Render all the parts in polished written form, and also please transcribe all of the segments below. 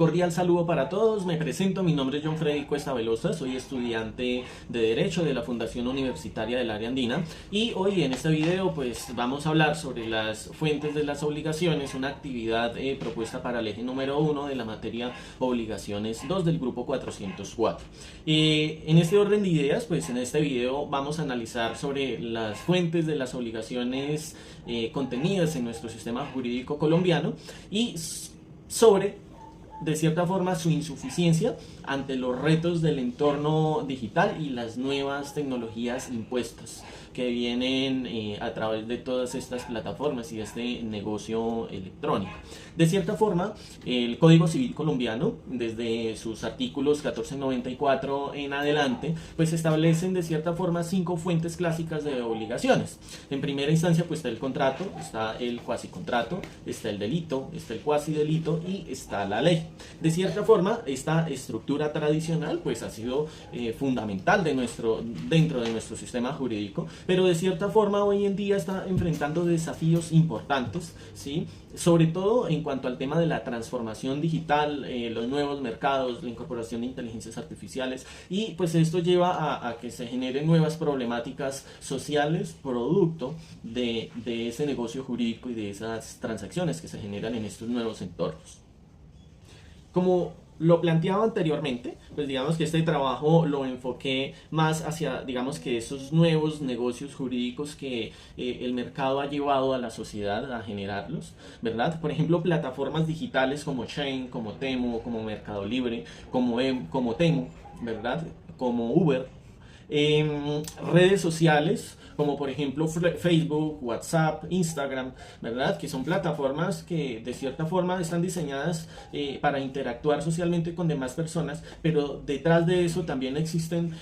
Cordial saludo para todos, me presento, mi nombre es John Freddy Cuesta Velosa, soy estudiante de Derecho de la Fundación Universitaria del Área Andina y hoy en este video pues vamos a hablar sobre las fuentes de las obligaciones, una actividad propuesta para el eje número 1 de la materia Obligaciones 2 del grupo 404. En este orden de ideas, pues en este video vamos a analizar sobre las fuentes de las obligaciones contenidas en nuestro sistema jurídico colombiano y sobre, de cierta forma, su insuficiencia ante los retos del entorno digital y las nuevas tecnologías impuestas que vienen a través de todas estas plataformas y este negocio electrónico. De cierta forma, el Código Civil colombiano, desde sus artículos 1494 en adelante, pues establecen de cierta forma 5 fuentes clásicas de obligaciones. En primera instancia, pues está el contrato, está el cuasicontrato, está el delito, está el cuasidelito y está la ley. De cierta forma, esta estructura tradicional pues ha sido fundamental dentro de nuestro sistema jurídico, pero de cierta forma hoy en día está enfrentando desafíos importantes, ¿sí? Sobre todo en cuanto al tema de la transformación digital, los nuevos mercados, la incorporación de inteligencias artificiales, y pues esto lleva a que se generen nuevas problemáticas sociales producto de ese negocio jurídico y de esas transacciones que se generan en estos nuevos entornos. Como lo planteaba anteriormente, pues digamos que este trabajo lo enfoqué más hacia, digamos que esos nuevos negocios jurídicos que el mercado ha llevado a la sociedad a generarlos, ¿verdad? Por ejemplo, plataformas digitales como Shein, como Temu, como Mercado Libre, como Temu, ¿verdad? Como Uber, redes sociales como por ejemplo Facebook, WhatsApp, Instagram, ¿verdad? Que son plataformas que de cierta forma están diseñadas para interactuar socialmente con demás personas, pero detrás de eso también existen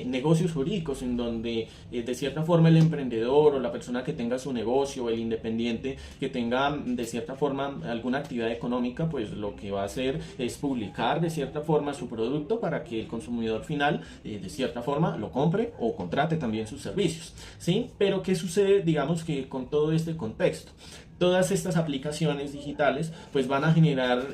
negocios jurídicos en donde de cierta forma el emprendedor o la persona que tenga su negocio, el independiente que tenga de cierta forma alguna actividad económica, pues lo que va a hacer es publicar de cierta forma su producto para que el consumidor final de cierta forma lo compre o contrate también sus servicios, ¿sí? Pero ¿qué sucede, digamos, que con todo este contexto? Todas estas aplicaciones digitales pues van a generar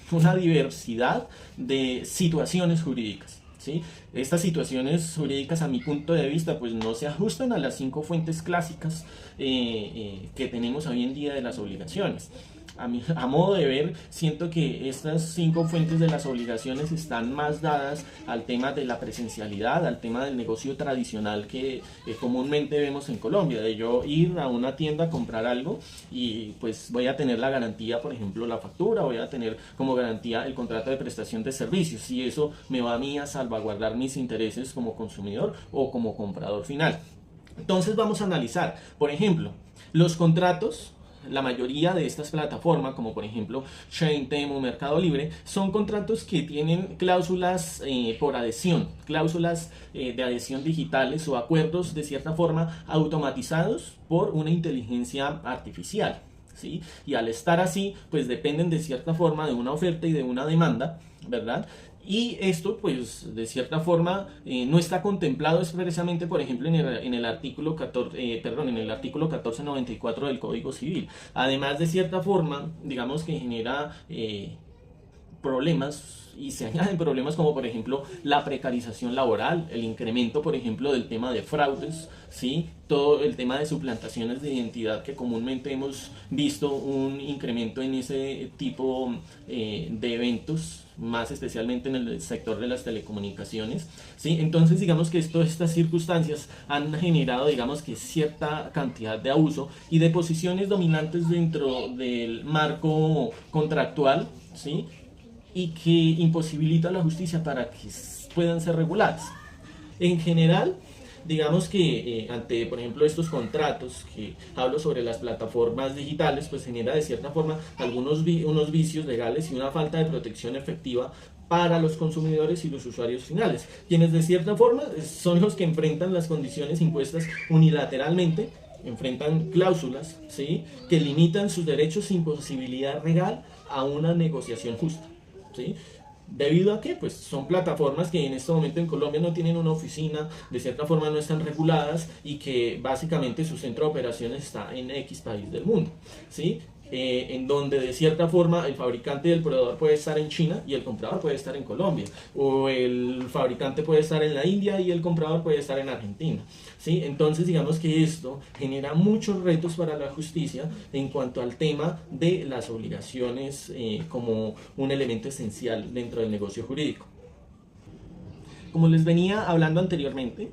una diversidad de situaciones jurídicas, ¿sí? Estas situaciones jurídicas, a mi punto de vista, pues no se ajustan a las 5 fuentes clásicas que tenemos hoy en día de las obligaciones. A modo de ver, siento que estas 5 fuentes de las obligaciones están más dadas al tema de la presencialidad, al tema del negocio tradicional que comúnmente vemos en Colombia, de yo ir a una tienda a comprar algo y pues voy a tener la garantía, por ejemplo, la factura, voy a tener como garantía el contrato de prestación de servicios y eso me va a mí a salvaguardar mis intereses como consumidor o como comprador final. Entonces vamos a analizar, por ejemplo, los contratos. La mayoría de estas plataformas, como por ejemplo Shein, Temu, Mercado Libre, son contratos que tienen cláusulas por adhesión, cláusulas de adhesión digitales o acuerdos de cierta forma automatizados por una inteligencia artificial, ¿sí? Y al estar así, pues dependen de cierta forma de una oferta y de una demanda, ¿verdad? Y esto, pues, de cierta forma, no está contemplado expresamente, por ejemplo, en el artículo 1494 del Código Civil. Además, de cierta forma, digamos que genera problemas y se añaden problemas como por ejemplo la precarización laboral, el incremento por ejemplo del tema de fraudes, ¿sí? Todo el tema de suplantaciones de identidad que comúnmente hemos visto un incremento en ese tipo de eventos, más especialmente en el sector de las telecomunicaciones, ¿sí? Entonces digamos que estas circunstancias han generado digamos que cierta cantidad de abuso y de posiciones dominantes dentro del marco contractual, ¿sí? Y que imposibilita a la justicia para que puedan ser reguladas. En general, digamos que ante, por ejemplo, estos contratos que hablo sobre las plataformas digitales, pues genera de cierta forma unos vicios legales y una falta de protección efectiva para los consumidores y los usuarios finales, quienes de cierta forma son los que enfrentan las condiciones impuestas unilateralmente, enfrentan cláusulas, ¿sí? Que limitan sus derechos sin posibilidad real a una negociación justa, ¿sí? ¿Debido a qué? Pues son plataformas que en este momento en Colombia no tienen una oficina, de cierta forma no están reguladas y que básicamente su centro de operaciones está en X país del mundo, ¿sí? en donde de cierta forma el fabricante y el proveedor puede estar en China y el comprador puede estar en Colombia, o el fabricante puede estar en la India y el comprador puede estar en Argentina, ¿sí? Entonces digamos que esto genera muchos retos para la justicia en cuanto al tema de las obligaciones como un elemento esencial dentro del negocio jurídico. Como les venía hablando anteriormente,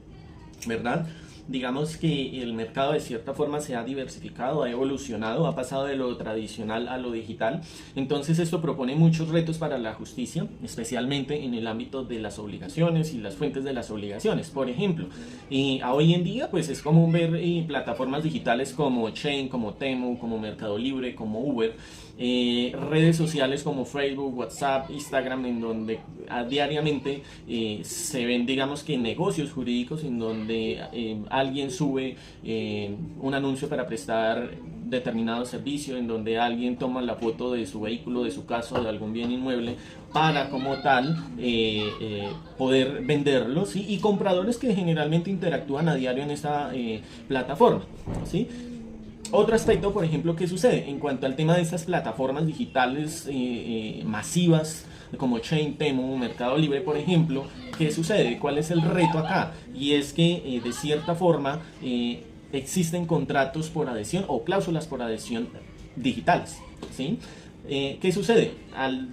¿verdad? Digamos que el mercado de cierta forma se ha diversificado, ha evolucionado, ha pasado de lo tradicional a lo digital. Entonces esto propone muchos retos para la justicia, especialmente en el ámbito de las obligaciones y las fuentes de las obligaciones. Por ejemplo, hoy en día pues es común ver plataformas digitales como Chain, como Temu, como Mercado Libre, como Uber, redes sociales como Facebook, WhatsApp, Instagram, en donde diariamente se ven, digamos que negocios jurídicos en donde alguien sube un anuncio para prestar determinado servicio, en donde alguien toma la foto de su vehículo, de su casa, de algún bien inmueble para como tal poder venderlo, ¿sí? Y compradores que generalmente interactúan a diario en esta plataforma, ¿sí? Otro aspecto, por ejemplo, que sucede en cuanto al tema de estas plataformas digitales masivas como Chain, Temu, Mercado Libre, por ejemplo, ¿qué sucede? ¿Cuál es el reto acá? Y es que de cierta forma existen contratos por adhesión o cláusulas por adhesión digitales, ¿sí? ¿Qué sucede?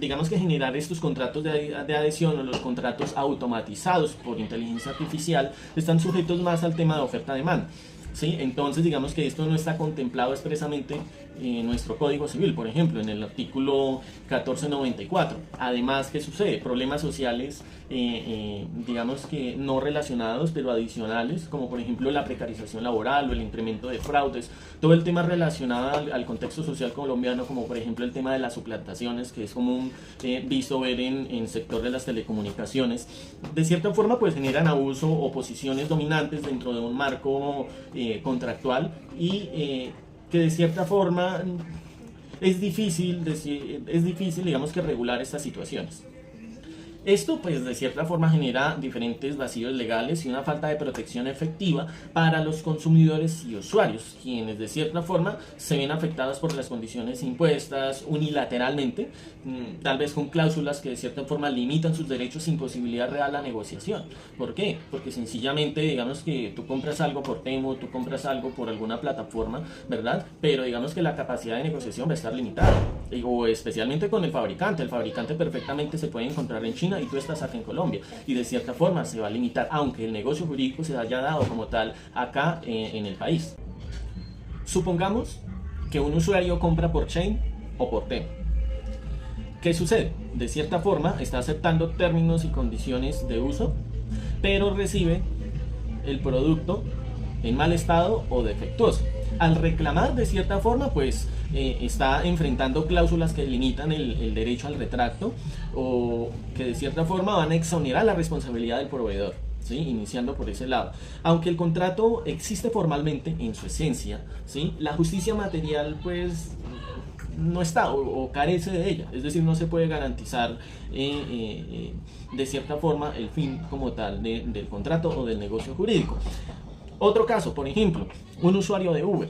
Digamos que generar estos contratos de adhesión o los contratos automatizados por inteligencia artificial están sujetos más al tema de oferta-demanda. ¿Sí? Entonces digamos que esto no está contemplado expresamente en nuestro Código Civil, por ejemplo, en el artículo 1494. Además, ¿qué sucede? Problemas sociales, digamos que no relacionados, pero adicionales, como por ejemplo la precarización laboral o el incremento de fraudes, todo el tema relacionado al contexto social colombiano, como por ejemplo el tema de las suplantaciones, que es común visto ver en el sector de las telecomunicaciones, de cierta forma pues generan abuso o posiciones dominantes dentro de un marco contractual y que de cierta forma es difícil, digamos que regular estas situaciones. Esto pues de cierta forma genera diferentes vacíos legales y una falta de protección efectiva para los consumidores y usuarios, quienes de cierta forma se ven afectados por las condiciones impuestas unilateralmente, tal vez con cláusulas que de cierta forma limitan sus derechos sin posibilidad real a negociación. ¿Por qué? Porque sencillamente digamos que tú compras algo por Temu, tú compras algo por alguna plataforma, ¿verdad? Pero digamos que la capacidad de negociación va a estar limitada, o especialmente con el fabricante perfectamente se puede encontrar en China y tú estás acá en Colombia y de cierta forma se va a limitar, aunque el negocio jurídico se haya dado como tal acá en el país. Supongamos que un usuario compra por Chain o por Temu. ¿Qué sucede? De cierta forma está aceptando términos y condiciones de uso, pero recibe el producto en mal estado o defectuoso. Al reclamar de cierta forma pues está enfrentando cláusulas que limitan el derecho al retracto o que de cierta forma van a exonerar la responsabilidad del proveedor, ¿sí? Iniciando por ese lado. Aunque el contrato existe formalmente en su esencia, ¿sí? La justicia material pues no está o carece de ella, es decir, no se puede garantizar de cierta forma el fin como tal del contrato o del negocio jurídico. Otro caso, por ejemplo, un usuario de Uber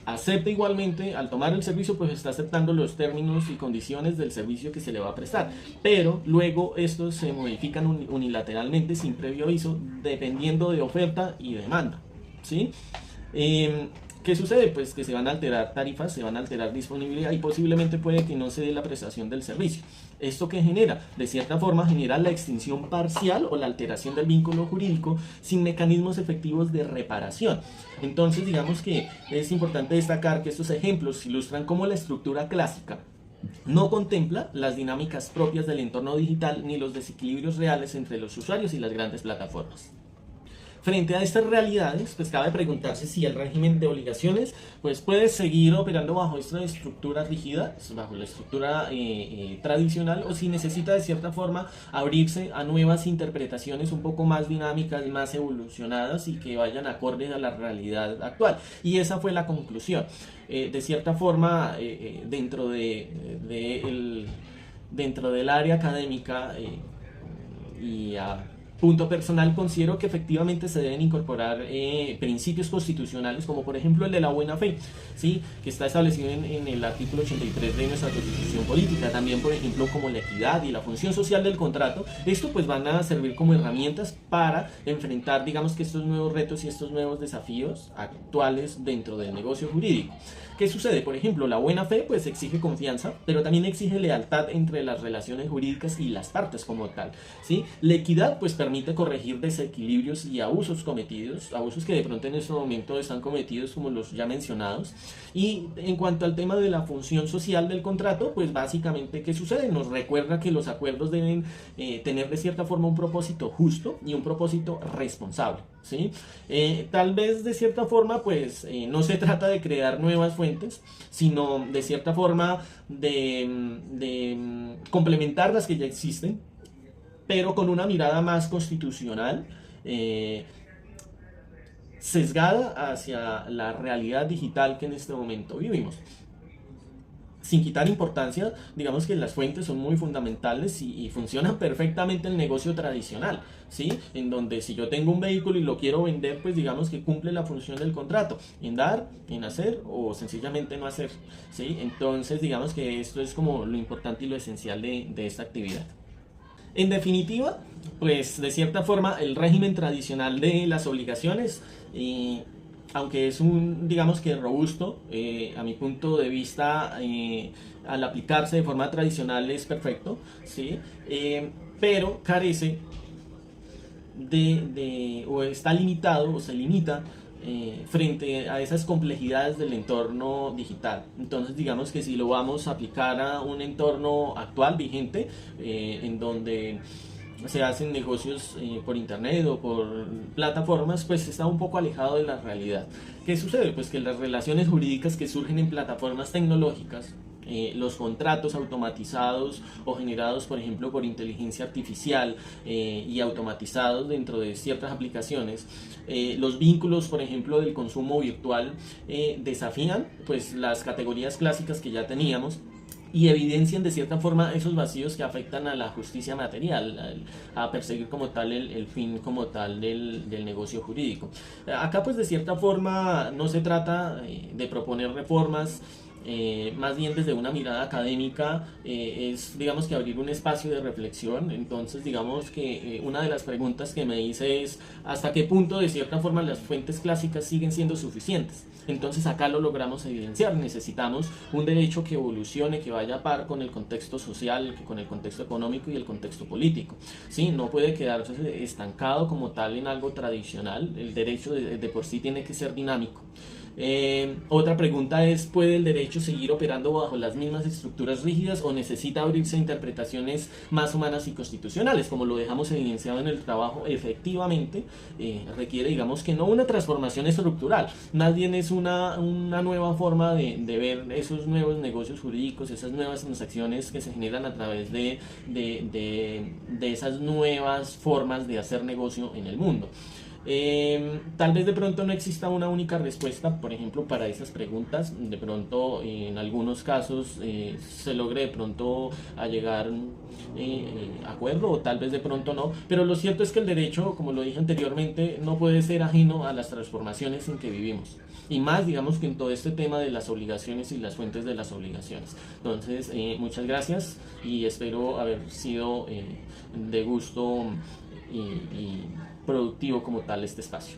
acepta igualmente, al tomar el servicio pues está aceptando los términos y condiciones del servicio que se le va a prestar, pero luego estos se modifican unilateralmente sin previo aviso dependiendo de oferta y demanda, ¿sí? ¿Qué sucede? Pues que se van a alterar tarifas, se van a alterar disponibilidad y posiblemente puede que no se dé la prestación del servicio. ¿Esto qué genera? De cierta forma genera la extinción parcial o la alteración del vínculo jurídico sin mecanismos efectivos de reparación. Entonces digamos que es importante destacar que estos ejemplos ilustran cómo la estructura clásica no contempla las dinámicas propias del entorno digital ni los desequilibrios reales entre los usuarios y las grandes plataformas. Frente a estas realidades, pues cabe preguntarse si el régimen de obligaciones pues puede seguir operando bajo esta estructura rígida, bajo la estructura tradicional, o si necesita de cierta forma abrirse a nuevas interpretaciones un poco más dinámicas, más evolucionadas y que vayan acordes a la realidad actual. Y esa fue la conclusión. De cierta forma, dentro del área académica punto personal, considero que efectivamente se deben incorporar principios constitucionales, como por ejemplo el de la buena fe, ¿sí? Que está establecido en el artículo 83 de nuestra Constitución Política. También, por ejemplo, como la equidad y la función social del contrato. Esto pues van a servir como herramientas para enfrentar, digamos, que estos nuevos retos y estos nuevos desafíos actuales dentro del negocio jurídico. ¿Qué sucede? Por ejemplo, la buena fe pues exige confianza, pero también exige lealtad entre las relaciones jurídicas y las partes como tal, ¿sí? La equidad pues permite corregir desequilibrios y abusos cometidos, abusos que de pronto en este momento están cometidos como los ya mencionados. Y en cuanto al tema de la función social del contrato, pues básicamente ¿qué sucede? Nos recuerda que los acuerdos deben tener de cierta forma un propósito justo y un propósito responsable, ¿sí? Tal vez de cierta forma pues no se trata de crear nuevas fuentes, sino de cierta forma de complementar las que ya existen, pero con una mirada más constitucional, sesgada hacia la realidad digital que en este momento vivimos. Sin quitar importancia, digamos que las fuentes son muy fundamentales y funcionan perfectamente el negocio tradicional, ¿sí? En donde si yo tengo un vehículo y lo quiero vender, pues digamos que cumple la función del contrato, en dar, en hacer o sencillamente no hacer, ¿sí? Entonces digamos que esto es como lo importante y lo esencial de esta actividad. En definitiva, pues de cierta forma el régimen tradicional de las obligaciones, aunque es un, digamos que robusto, a mi punto de vista, al aplicarse de forma tradicional es perfecto, ¿sí? Pero carece o está limitado o se limita frente a esas complejidades del entorno digital. Entonces digamos que si lo vamos a aplicar a un entorno actual, vigente, en donde se hacen negocios por internet o por plataformas, pues está un poco alejado de la realidad. ¿Qué sucede? Pues que las relaciones jurídicas que surgen en plataformas tecnológicas, los contratos automatizados o generados por ejemplo por inteligencia artificial y automatizados dentro de ciertas aplicaciones, los vínculos por ejemplo del consumo virtual desafían pues las categorías clásicas que ya teníamos y evidencian de cierta forma esos vacíos que afectan a la justicia material, a perseguir como tal el fin como tal del negocio jurídico. Acá pues de cierta forma no se trata de proponer reformas, más bien desde una mirada académica, es digamos que abrir un espacio de reflexión. Entonces digamos que una de las preguntas que me hice es hasta qué punto de cierta forma las fuentes clásicas siguen siendo suficientes. Entonces acá lo logramos evidenciar, necesitamos un derecho que evolucione, que vaya a par con el contexto social, con el contexto económico y el contexto político, ¿sí? No puede quedarse estancado como tal en algo tradicional, el derecho de por sí tiene que ser dinámico. Otra pregunta es, ¿puede el derecho seguir operando bajo las mismas estructuras rígidas o necesita abrirse a interpretaciones más humanas y constitucionales? Como lo dejamos evidenciado en el trabajo, efectivamente requiere, digamos que no una transformación estructural, más bien es una nueva forma de ver esos nuevos negocios jurídicos, esas nuevas transacciones que se generan a través de esas nuevas formas de hacer negocio en el mundo. Tal vez de pronto no exista una única respuesta, por ejemplo, para esas preguntas. De pronto, en algunos casos, se logre de pronto a llegar a acuerdo o tal vez de pronto no. Pero lo cierto es que el derecho, como lo dije anteriormente, no puede ser ajeno a las transformaciones en que vivimos. Y más, digamos, que en todo este tema de las obligaciones y las fuentes de las obligaciones. Entonces, muchas gracias y espero haber sido de gusto y productivo como tal este espacio.